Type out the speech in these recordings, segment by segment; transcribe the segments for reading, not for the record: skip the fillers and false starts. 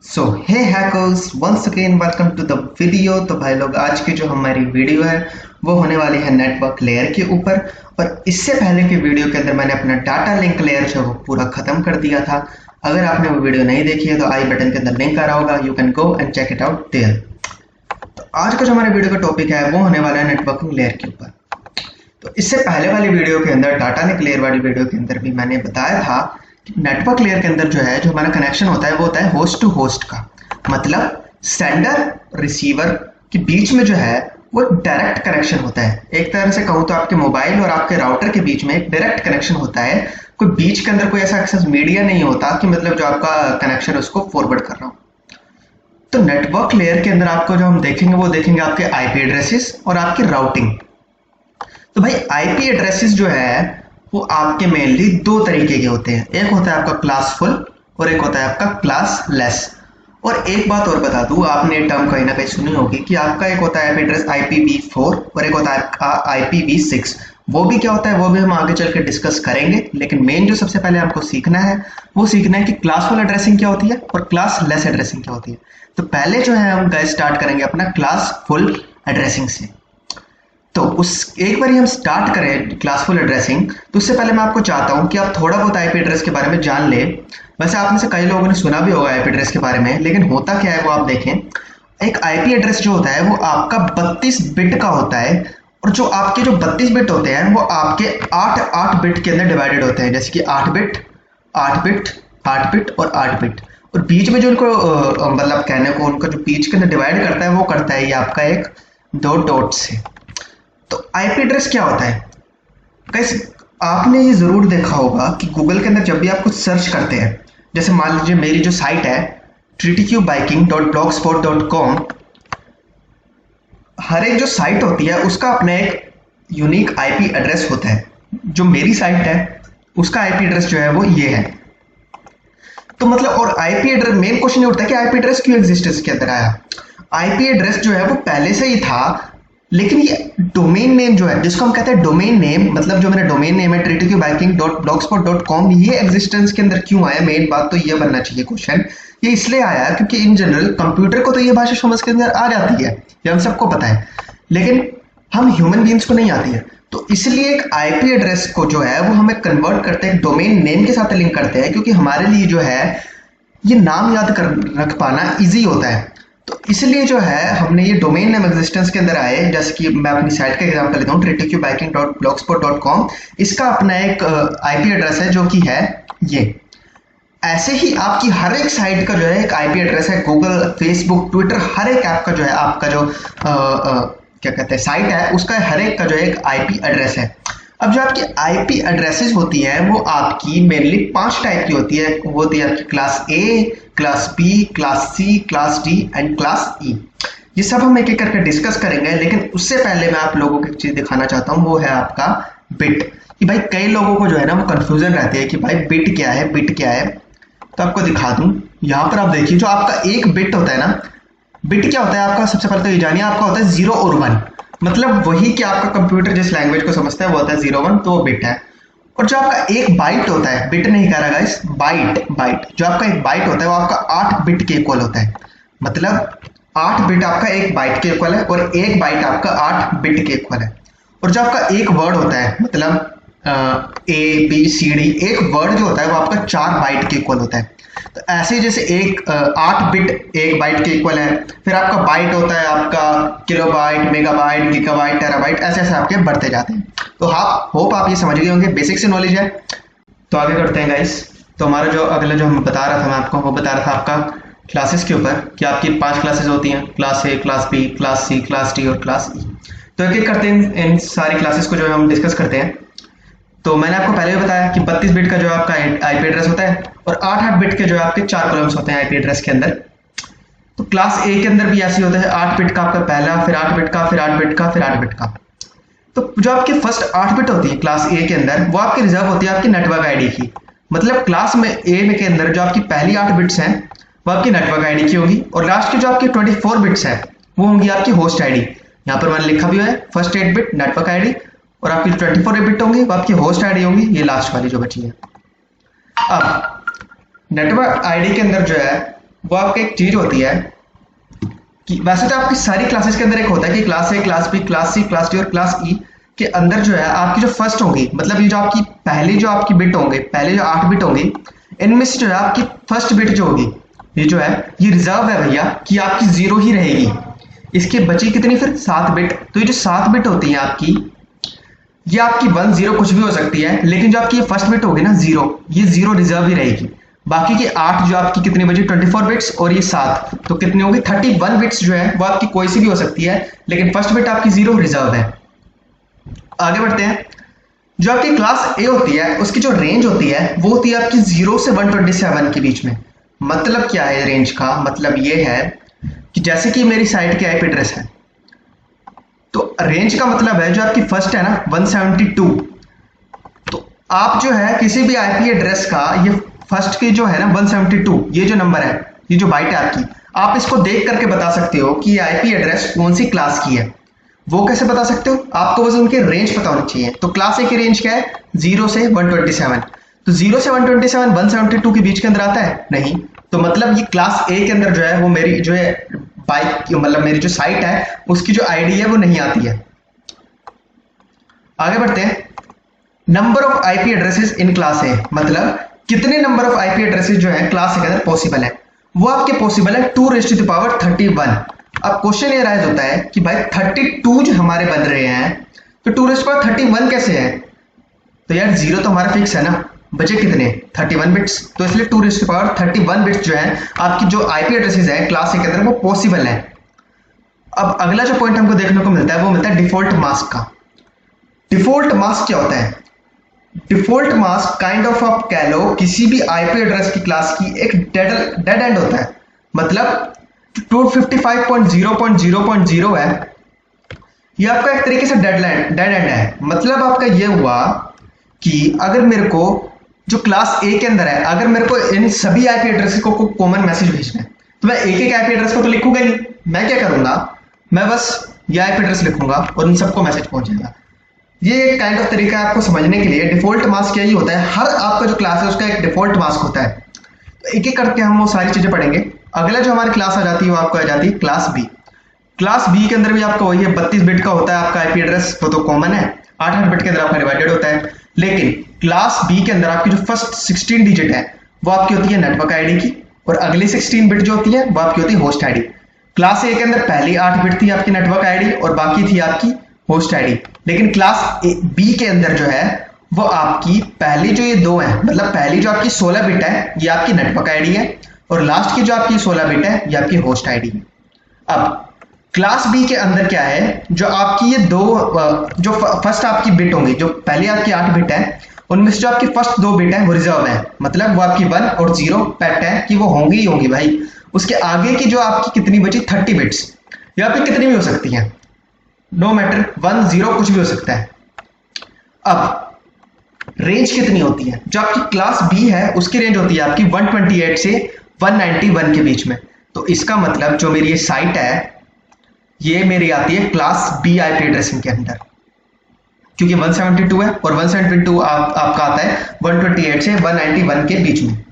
So hey hackers, once again welcome to the video. तो भाई लोग, आज की जो हमारी वीडियो है वो होने वाली है नेटवर्क लेयर के ऊपर। और इससे पहले की वीडियो के अंदर मैंने अपना डाटा लिंक लेयर जो वो पूरा खत्म कर दिया था। अगर आपने वो वीडियो नहीं देखी है तो आई बटन के अंदर लिंक आ रहा होगा, you can go and check it out there. तो आज का जो हमारे वीडियो का टॉपिक है वो होने वाला है नेटवर्किंग लेयर के ऊपर। तो इससे पहले वाली वीडियो के अंदर, डाटा लिंक लेयर वाली वीडियो के अंदर भी मैंने बताया था कि नेटवर्क लेयर के अंदर जो है, जो हमारा कनेक्शन होता है वो होता है होस्ट टू होस्ट का। मतलब सेंडर रिसीवर के बीच में जो है वो डायरेक्ट कनेक्शन होता है। एक तरह से कहूँ तो आपके मोबाइल और आपके राउटर के बीच में एक डायरेक्ट कनेक्शन होता है। कोई बीच के अंदर कोई ऐसा एक्सेस मीडिया नहीं होता कि मतलब जो आपका कनेक्शन है उसको फॉरवर्ड कर रहा हो। तो नेटवर्क लेयर के अंदर आपको जो हम देखेंगे वो देखेंगे आपके आईपी एड्रेसेस और आपकी राउटिंग। तो भाई आईपी एड्रेसेस जो है वो आपके मेनली दो तरीके के होते हैं। एक होता है आपका क्लास फुल और एक होता है आपका क्लास लेस। और एक बात और बता दूं, आपने ये टर्म कहीं ना कहीं सुनी होगी कि आपका एक होता है आईपी एड्रेस IPv4 और एक होता है आपका IPv6। वो भी क्या होता है वो भी हम आगे चल के डिस्कस करेंगे, लेकिन मेन जो सबसे पहले आपको सीखना है वो सीखना है कि क्लास फुल एड्रेसिंग क्या होती है और क्लास लेस एड्रेसिंग क्या होती है। तो पहले जो है हम गाइस स्टार्ट करेंगे अपना क्लास फुल एड्रेसिंग से। तो उस एक बार हम स्टार्ट करें क्लासफुल एड्रेसिंग, तो उससे पहले मैं आपको चाहता हूं कि आप थोड़ा बहुत आईपी एड्रेस के बारे में जान ले। वैसे आप में से कई लोगों ने सुना भी होगा आईपी एड्रेस के बारे में, लेकिन होता क्या है वो आप देखें। एक आईपी एड्रेस जो होता है वो आपका 32 बिट का होता है। और जो आपके जो 32 बिट होते हैं वो आपके 8 बिट के अंदर डिवाइडेड होते हैं। जैसे कि 8 बिट, 8 बिट, 8 बिट और 8 बिट। और बीच में जो उनको मतलब कहने को उनका जो बीच के अंदर डिवाइड करता है वो करता है ये आपका एक दो डॉट से। तो आईपी एड्रेस क्या होता है गाइस? आपने ये जरूर देखा होगा कि गूगल के अंदर जब भी आप कुछ सर्च करते हैं, जैसे मान लीजिए मेरी जो साइट है ttqbiking.blogspot.com, हर एक जो साइट होती है उसका अपना एक यूनिक आईपी एड्रेस होता है। जो मेरी साइट है उसका आईपी एड्रेस जो है वो ये है। तो मतलब, और आईपी एड्रेस, मेन क्वेश्चन ये उठता है कि आईपी एड्रेस क्यों एग्जिस्टेंस के अंदर आया। आईपी एड्रेस जो है वो पहले से ही था, लेकिन ये डोमेन नेम जो है जिसको हम कहते हैं डोमेन नेम, मतलब जो मेरा डोमेन नेम है ttqbiking.blogspot.com, ये एग्जिस्टेंस के अंदर क्यों आया? मेन बात तो ये बनना चाहिए क्वेश्चन। ये इसलिए आया क्योंकि इन जनरल कंप्यूटर को तो ये भाषा समझ के अंदर आ जाती है, ये हम सबको पता है, लेकिन हम ह्यूमन बींग्स को नहीं आती है। तो इसलिए एक आईपी एड्रेस को जो है वो हमें कन्वर्ट करते हैं, डोमेन नेम के साथ लिंक करते हैं, क्योंकि हमारे लिए जो है ये नाम याद कर रख पाना इजी होता है। तो इसलिए जो है हमने ये डोमेन नेम एग्जिस्टेंस के अंदर आए। जैसे कि मैं अपनी साइट का एग्जांपल लेता हूँ ttqbiking.blogspot.com, इसका अपना एक आईपी एड्रेस है जो कि है ये। ऐसे ही आपकी हर एक साइट का जो है एक आईपी एड्रेस है। गूगल, फेसबुक, ट्विटर, हर एक ऐप का जो है आपका जो क्या कहते हैं साइट है उसका हर एक का जो है एक आईपी एड्रेस है। अब जो आपकी आईपी एड्रेसेस होती हैं वो आपकी मेनली 5 टाइप की होती है। वो होती है आपकी class A, class B, class C, class D and class E. ये सब हम एक एक करके डिस्कस करेंगे, लेकिन उससे पहले मैं आप लोगों को एक चीज दिखाना चाहता हूँ, वो है आपका बिट। कि भाई कई लोगों को जो है ना वो कंफ्यूजन रहती है कि भाई बिट क्या है, बिट क्या है। तो आपको दिखा दूं, यहाँ पर आप देखिए जो आपका एक बिट होता है ना, बिट क्या होता है आपका, सबसे पहले तो ये जानिए, आपका होता है 0 और 1। मतलब वही कि आपका कंप्यूटर जिस लैंग्वेज को समझता है वो होता है 0 1, तो वो बिट है। और जो आपका एक बाइट होता है, बिट नहीं कह रहा गाइस, बाइट, बाइट, जो आपका एक बाइट होता है वो आपका 8 बिट के इक्वल होता है। मतलब 8 बिट आपका एक बाइट के इक्वल है और एक बाइट आपका 8 बिट के इक्वल है। और जो आपका एक वर्ड होता है, मतलब ABCD, एक वर्ड जो होता है वो आपका 4 बाइट के इक्वल होता है। तो ऐसे जैसे एक 8 बिट एक बाइट के इक्वल है, फिर आपका बाइट होता है आपका किलोबाइट, मेगाबाइट, गीगाबाइट, टेराबाइट, ऐसे ऐसे आपके बढ़ते जाते हैं। तो हाँ, होप आप ये समझ गए होंगे, बेसिक से नॉलेज है। तो आगे करते हैं गाइस। तो हमारा जो अगला जो हम बता रहा था मैं आपको, वो बता रहा था आपका क्लासेस के ऊपर कि आपकी 5 क्लासेस होती हैं, class A, class B, class C, class D और क्लास ई। तो एक एक करते हैं इन सारी क्लासेस को जो हम डिस्कस करते हैं। तो मैंने आपको पहले भी बताया कि 32 बिट का जो आपका आईपी एड्रेस होता है और 8 बिट के जो आपके 4 कॉलम्स होते हैं आईपी एड्रेस के अंदर। तो क्लास ए के अंदर भी ऐसे होता है, 8 बिट का आपका पहला, फिर 8 बिट का, फिर 8 बिट का, फिर 8 बिट का। तो जो आपकी फर्स्ट 8 बिट होती है क्लास ए के अंदर, वो आपकी रिजर्व होती है आपकी नेटवर्क आईडी की। मतलब क्लास में ए में के अंदर जो आपकी पहली 8 बिट्स हैं वो आपकी नेटवर्क आईडी की होंगी, और लास्ट की जो आपकी 24 बिट्स है वो होंगी आपकी होस्ट आईडी। यहाँ पर मैंने लिखा भी है, फर्स्ट 8 बिट नेटवर्क आईडी, और आपकी 24 बिट होंगी वो आपकी होस्ट आईडी होंगी, ये लास्ट वाली जो बची है। अब नेटवर्क आईडी के अंदर जो है वो आपका एक चीज होती है कि वैसे तो आपकी सारी क्लासेस के अंदर एक होता है कि class A, class B, class C, class D और क्लास ई के अंदर जो है आपकी जो फर्स्ट होंगी, मतलब ये जो आपकी पहले जो आपकी बिट होंगे, पहले जो 8 बिट होंगी, इनमें से जो है आपकी फर्स्ट बिट जो होगी ये जो है ये रिजर्व है भैया कि आपकी 0 ही रहेगी। इसके बची कितनी फिर 7 बिट। तो ये जो 7 बिट होती है आपकी, ये आपकी 1 0 कुछ भी हो सकती है, लेकिन जो आपकी ये फर्स्ट बिट होगी ना 0, ये 0 रिजर्व ही रहेगी। बाकी की 8 जो आपकी कितनी बची 24 बिट्स और ये 7, तो कितनी होगी 31 बिट्स जो है वो आपकी कोई सी भी हो सकती है, लेकिन फर्स्ट बिट आपकी 0 रिजर्व है। आगे बढ़ते हैं। जो आपकी क्लास ए होती है उसकी जो रेंज होती है वो होती है आपकी 0 से 127 के बीच में। मतलब क्या है रेंज का? मतलब ये है कि जैसे कि मेरी साइट की आईपी एड्रेस है, तो रेंज का मतलब है जो आपकी फर्स्ट है ना 172, तो आप जो है किसी भी आईपी एड्रेस का ये फर्स्ट की जो है ना 172, ये जो नंबर है, ये जो बाइट है आपकी, आप इसको देख करके बता सकते हो कि आईपी एड्रेस कौन सी क्लास की है। वो कैसे बता सकते हो? आपको बस उनके रेंज पता होनी चाहिए। तो क्लास ए की रेंज क्या है 0 से 127, तो 0 से 127 172 के बीच के अंदर आता है नहीं, तो मतलब ये क्लास ए के अंदर जो है वो मेरी जो है बाइक मतलब मेरी जो साइट है उसकी जो आईडी है वो नहीं आती है। आगे बढ़ते हैं। Number of IP addresses in class ए, मतलब कितने नंबर ऑफ आईपी एड्रेसेस जो है क्लास ए के अंदर पॉसिबल है, वो आपके पॉसिबल है 2⁻31। अब क्वेश्चन ये राइज होता है कि भाई 32 जो हमारे बन रहे हैं तो 2⁻31 कैसे है? तो यार 0 तो हमारा फिक्स है ना, बचे कितने 31 बिट्स, तो इसलिए 2⁻31 बिट्स जो है आपकी जो आईपी एड्रेसेस है क्लास ए के अंदर वो पॉसिबल है। अब अगला जो पॉइंट हमको देखने को मिलता है वो मिलता है डिफॉल्ट मास्क का। डिफॉल्ट मास्क क्या होता है? डिफॉल्ट मास्क काइंड ऑफ आप कह लो किसी भी आईपी एड्रेस की क्लास की एक डेड एंड होता है। मतलब 255.0.0.0 है, ये आपका एक तरीके से डेड एंड है। मतलब आपका ये हुआ कि अगर मेरे को जो क्लास ए के अंदर है, अगर मेरे को इन सभी आईपी एड्रेस को कॉमन मैसेज भेजना है, तो मैं एक एक आईपी एड्रेस को तो लिखूंगा नहीं। मैं क्या करूंगा, मैं बस ये आईपी एड्रेस लिखूंगा और इन सबको मैसेज पहुंचेगा। ये एक काइंड ऑफ तरीका है आपको समझने के लिए। डिफॉल्ट मास्क यही होता है, हर आपका जो क्लास है उसका एक डिफॉल्ट मास्क होता है। तो एक एक करके हम वो सारी चीजें पढ़ेंगे। अगला जो हमारी क्लास आ जाती है वो आपको आ जाती है क्लास बी। क्लास बी के अंदर भी आपका वही है, 32 बिट का होता है आपका आईपी एड्रेस, वो तो कॉमन है। 8 बिट के अंदर आपका डिवाइडेड होता है, लेकिन क्लास बी के अंदर आपकी जो फर्स्ट 16 डिजिट है वो आपकी होती है नेटवर्क आईडी की, और अगली 16 बिट जो होती है वो आपकी होती है होस्ट आईडी। क्लास ए के अंदर पहली 8 बिट थी आपकी नेटवर्क आईडी और बाकी थी आपकी होस्ट आईडी, लेकिन क्लास बी के अंदर जो है वो आपकी पहली जो ये दो है, मतलब पहली जो आपकी 16 बिट है ये आपकी नेटवर्क आईडी है और लास्ट की जो आपकी 16 बिट है ये आपकी होस्ट आईडी है। अब क्लास बी के अंदर क्या है, जो आपकी ये दो जो फर्स्ट आपकी बिट होंगी, जो पहले आपकी 8 बिट है उनमें से जो आपकी फर्स्ट 2 बिट है वो रिजर्व है, मतलब वो आपकी 1 और 0 पैक्ट है कि वो होंगी ही होंगी भाई। उसके आगे की जो आपकी कितनी बची 30 बिट्स, ये आपकी कितनी भी हो सकती है, नो मैटर, 1 0 कुछ भी हो सकता है। अब रेंज कितनी होती है? जो आपकी क्लास बी है उसकी रेंज होती है आपकी 128 से 191 के बीच में। तो इसका मतलब जो मेरी ये साइट है ये मेरी आती है क्लास बी आईपी एड्रेसिंग के अंदर, क्योंकि 172 है और 172 आपका आता है 128 से 191 के बीच में।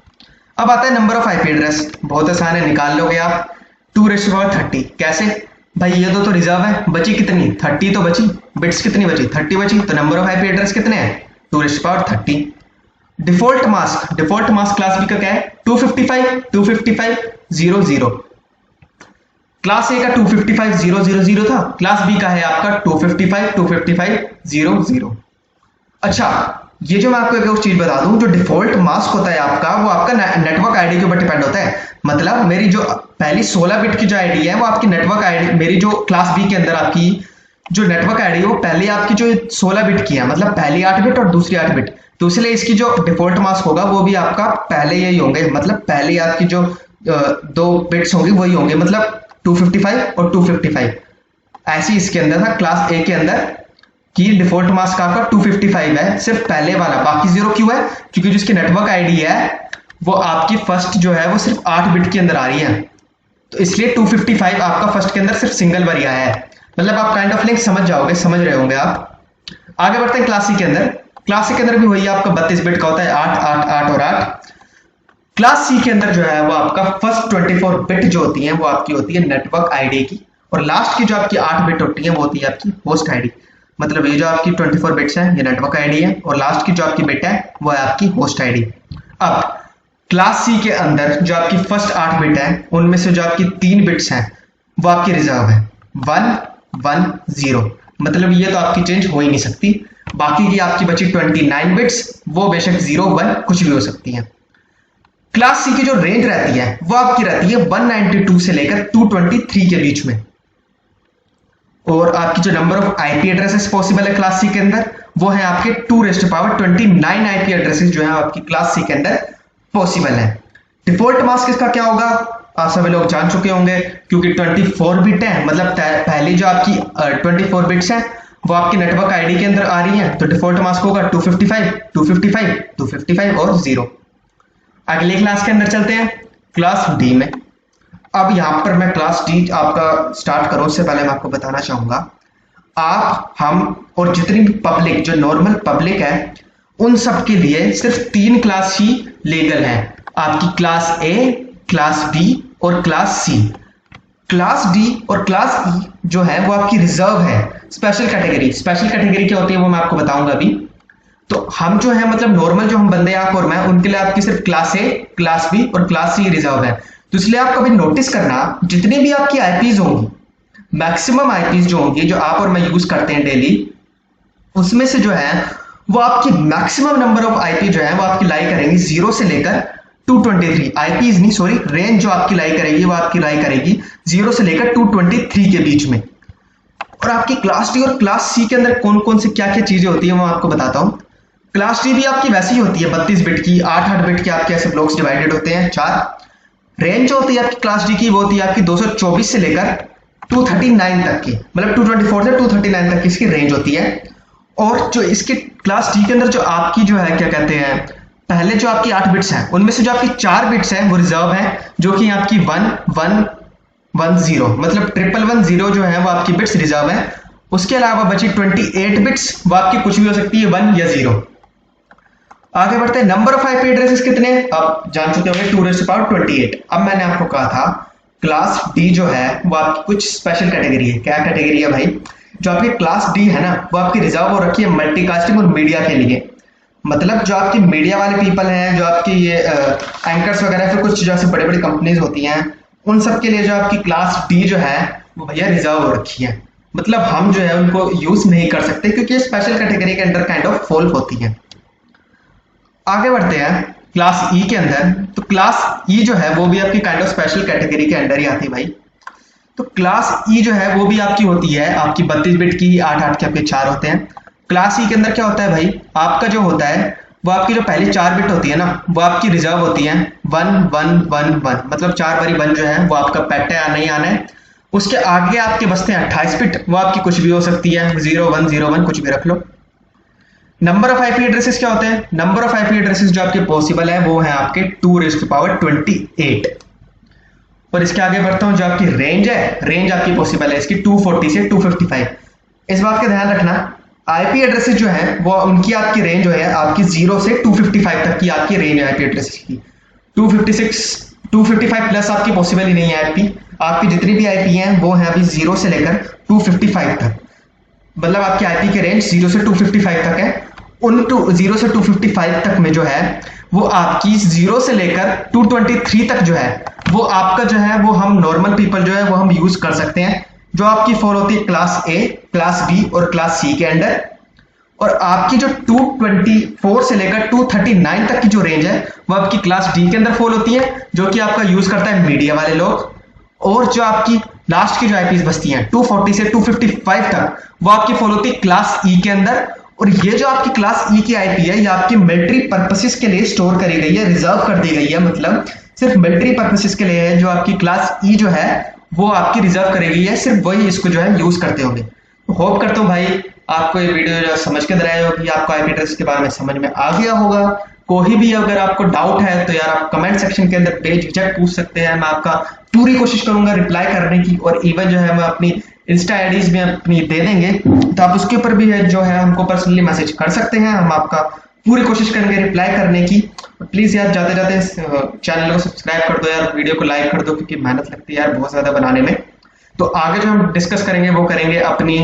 अब आता है नंबर ऑफ आईपी एड्रेस, बहुत आसान है, निकाल लोगे आप 2⁻30। कैसे भाई? ये दो तो रिजर्व है, बची कितनी 30 तो बची, बिट्स कितनी बची 30 बची, तो नंबर ऑफ आईपी एड्रेस कितने हैं 2⁻30। डिफॉल्ट मास्क क्लास बी का क्या है 255.0.0.0। क्लास ए का 255.0.0.0 था, क्लास बी का है आपका 255.255.0.0। अच्छा, ये जो मैं आपको एक और चीज बता दूं, जो डिफॉल्ट मास्क होता है आपका वो आपका नेटवर्क आईडी के ऊपर डिपेंड होता है। मतलब मेरी जो पहली 16 बिट की जो आईडी है वो आपकी नेटवर्क आईडी, मेरी जो क्लास बी के अंदर आपकी जो नेटवर्क आईडी है वो पहले आपकी जो 16 बिट की है, मतलब पहली 8 बिट और दूसरी 8 बिट, तो इसलिए इसकी जो डिफॉल्ट मास्क होगा वो भी आपका पहले यही होंगे, मतलब पहले आपकी जो 2 बिट्स होंगी वही होंगे, मतलब 255 और 255। ऐसे इसके अंदर था क्लास ए के अंदर कि डिफॉल्ट मास्क आपका 255 है, सिर्फ पहले वाला, बाकी 0 क्यों है? क्योंकि जिसकी नेटवर्क आईडी है वो आपकी फर्स्ट जो है वो सिर्फ 8 बिट के अंदर आ रही है, तो इसलिए 255 आपका फर्स्ट के अंदर सिर्फ सिंगल बार आया है। मतलब आप काइंड ऑफ लिंक समझ जाओगे, समझ रहे होंगे आप। आगे बढ़ते हैं क्लास सी के अंदर। क्लास सी के अंदर भी वही आपका 32 बिट का होता है, 8 8 8 और 8। क्लास सी के अंदर जो है वो आपका फर्स्ट 24 बिट जो होती है वो आपकी होती है नेटवर्क आईडी की, और लास्ट की जो आपकी 8 बिट होती है वो होती है आपकी होस्ट आईडी। मतलब ये जो आपकी 24 बिट्स है ये नेटवर्क आईडी है, और लास्ट की जो आपकी बिट है वो है आपकी होस्ट आईडी। अब क्लास सी के अंदर जो आपकी फर्स्ट 8 बिट है उनमें से जो आपकी 3 बिट्स हैं वो आपकी रिजर्व है 1 1 0, मतलब ये तो आपकी चेंज हो ही नहीं सकती। बाकी की आपकी बची 29 बिट्स वो बेशक 0 1 कुछ भी हो सकती हैं। क्लास सी की जो रेंज रहती है वो आपकी रहती है 192 से लेकर 223 के बीच में, और आपकी जो number of IP addresses possible है क्लास सी के अंदर वो है आपके 2⁻29 आईपी एड्रेसेस जो है आपकी क्लास सी के अंदर पॉसिबल है। डिफॉल्ट मास्क इसका क्या होगा आप सभी लोग जान चुके होंगे, क्योंकि 24 बिट है, मतलब पहली जो आपकी 24 बिट्स है वो आपकी नेटवर्क आईडी के अंदर आ रही है, तो डिफॉल्ट मास्क होगा 255 255 255 और 0। अगले क्लास के अंदर चलते हैं क्लास डी में। अब यहां पर मैं क्लास डी आपका स्टार्ट करूं उससे पहले मैं आपको बताना चाहूंगा, आप हम और जितनी भी पब्लिक जो नॉर्मल पब्लिक है उन सब के लिए सिर्फ 3 क्लास ही लीगल है, आपकी क्लास ए, क्लास बी और क्लास सी। क्लास डी और क्लास ई जो है वो आपकी रिजर्व है, स्पेशल कैटेगरी। स्पेशल कैटेगरी क्या होती है वो मैं आपको बताऊंगा अभी। तो हम जो है मतलब नॉर्मल जो हम बंदे आप और मैं, उनके लिए आपकी सिर्फ क्लास ए, क्लास बी और क्लास सी रिजर्व है। तो इसलिए आप कभी नोटिस करना जितनी भी आपकी आईपीज होंगी, मैक्सिमम आईपीज जो होंगी जो आप और मैं यूज करते हैं डेली, उसमें से जो है वो आपकी मैक्सिमम नंबर ऑफ आईपी जो है वो आपकी लाई करेंगी 0 से लेकर 223 आईपीज नहीं सॉरी रेंज जो आपकी लाई करेगी वो आपकी लाई करेगी 0 से लेकर 223 के बीच में। और आपकी क्लास डी और क्लास सी के अंदर कौन कौन से क्या क्या चीजें होती है मैं आपको बताता हूं। क्लास डी भी आपकी वैसी ही होती है 32 बिट की, 8 बिट के आपके ऐसे ब्लॉक्स डिवाइडेड होते हैं 4। रेंज जो होती है आपकी क्लास डी की वो होती है आपकी 224 से लेकर 239 तक की, मतलब 224 से 239 तक की इसकी रेंज होती है। और जो इसके क्लास डी के अंदर जो आपकी जो है क्या कहते हैं, पहले जो आपकी 8 बिट्स हैं उनमें से जो आपकी 4 बिट्स हैं वो रिजर्व है, जो कि आपकी 1 1 1 0, मतलब 111 जो है वो आपकी बिट्स रिजर्व है। उसके अलावा बची 28 बिट्स वो आपकी कुछ भी हो सकती है 1 या 0। आगे बढ़ते हैं, नंबर ऑफ आईपी एड्रेसेस कितने आप जान चुके होंगे 2⁻28। अब मैंने आपको कहा था क्लास डी जो है वो आपकी कुछ स्पेशल कैटेगरी है। क्या कैटेगरी है भाई, जो आपकी क्लास डी है ना वो आपकी रिजर्व हो रखी है मल्टीकास्टिंग और मीडिया के लिए। मतलब जो आपकी मीडिया वाले पीपल हैं, जो आपकी ये एंकर्स वगैरह फिर कुछ जो ऐसे बड़ी बड़ी कंपनीज होती हैं, उन सब के लिए जो आपकी क्लास डी जो है वो भैया रिजर्व हो रखी है। मतलब हम जो है उनको यूज नहीं कर सकते क्योंकि ये स्पेशल कैटेगरी के अंडर काइंड ऑफ फॉल होती है। आगे बढ़ते हैं क्लास ई के अंदर। तो क्लास ई जो है वो भी आपकी काइंड ऑफ स्पेशल कैटेगरी के अंडर ही आती है भाई। तो क्लास ई जो है वो भी आपकी होती है आपकी 32 बिट की, 8 के आपके 4 होते हैं। क्लास ई के अंदर क्या होता है भाई, आपका जो होता है वो आपकी जो पहली 4 बिट होती है ना वो आपकी रिजर्व होती है 1 1 1 1, मतलब 4 बारी 1 जो है वो आपका पेट है, आना ही आना है। उसके आगे आपके बचते हैं 28 बिट, वो आपकी कुछ भी हो सकती है 0 1 0 1 कुछ भी रख लो। नंबर ऑफ आईपी एड्रेसेस क्या होते हैं, नंबर ऑफ आईपी एड्रेसेस जो आपके पॉसिबल है वो है आपके 2⁻28। और इसके आगे बढ़ता हूं, जो आपकी रेंज है, रेंज आपकी पॉसिबल है इसकी 240 से 255। इस बात का ध्यान रखना आईपी एड्रेसेस जो है वो उनकी आपकी रेंज जो है आपकी 0 से 255 तक की आपकी रेंज है आईपी एड्रेसेस की। 255 प्लस आपकी पॉसिबल ही नहीं है आईपी। आपकी जितनी भी आईपी हैं वो है अभी 0 से लेकर 255 तक, मतलब आपकी आईपी की रेंज 0 से 255 तक है। उन 0 से 255 तक में जो है वो आपकी 0 से लेकर 223 तक जो है वो आपका जो है वो हम नॉर्मल पीपल जो है वो हम यूज कर सकते हैं, जो आपकी फॉल होती है क्लास ए, क्लास बी और क्लास सी के अंडर। और आपकी जो 224 से लेकर 239 तक की जो रेंज है वो आपकी क्लास डी के अंदर फॉल होती है, जो कि आपका यूज करता है मीडिया वाले लोग। और जो आपकी लास्ट की जो आईपीज बचती हैं 240 से 255 तक वो आपकी फॉल होती है क्लास ई के अंदर। और ये जो आपकी क्लास ई की आईपी है ये आपकी मिलिट्री पर्पसेस के लिए स्टोर करी गई है, रिजर्व कर दी गई है, मतलब सिर्फ मिलिट्री पर्पसेस के लिए है। जो आपकी क्लास ई जो है वो आपकी रिजर्व करी गई है, सिर्फ वही इसको जो है यूज करते होंगे। तो होप करता हूँ भाई आपको ये वीडियो जो समझ के अंदर आया होगी, आपको आईपी एड्रेस के बारे में समझ में आ गया होगा। कोई भी अगर आपको डाउट है तो यार आप कमेंट सेक्शन के अंदर बेझिझक पूछ सकते हैं, मैं आपका पूरी कोशिश करूंगा रिप्लाई करने की। और इवन जो है मैं अपनी इंस्टा आईडीज में अपनी दे देंगे, तो आप उसके ऊपर भी है जो है हमको पर्सनली मैसेज कर सकते हैं, हम आपका पूरी कोशिश करेंगे रिप्लाई करने की। प्लीज यार जाते जाते चैनल को सब्सक्राइब कर दो यार, वीडियो को लाइक कर दो, क्योंकि मेहनत लगती है यार बहुत ज्यादा बनाने में। तो आगे जो हम डिस्कस करेंगे वो करेंगे अपनी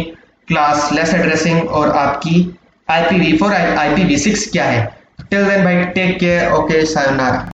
क्लास लेस एड्रेसिंग और आपकी IPv4 IPv6 क्या है। टिल देन भाई टेक केयर, ओके सायोनारा।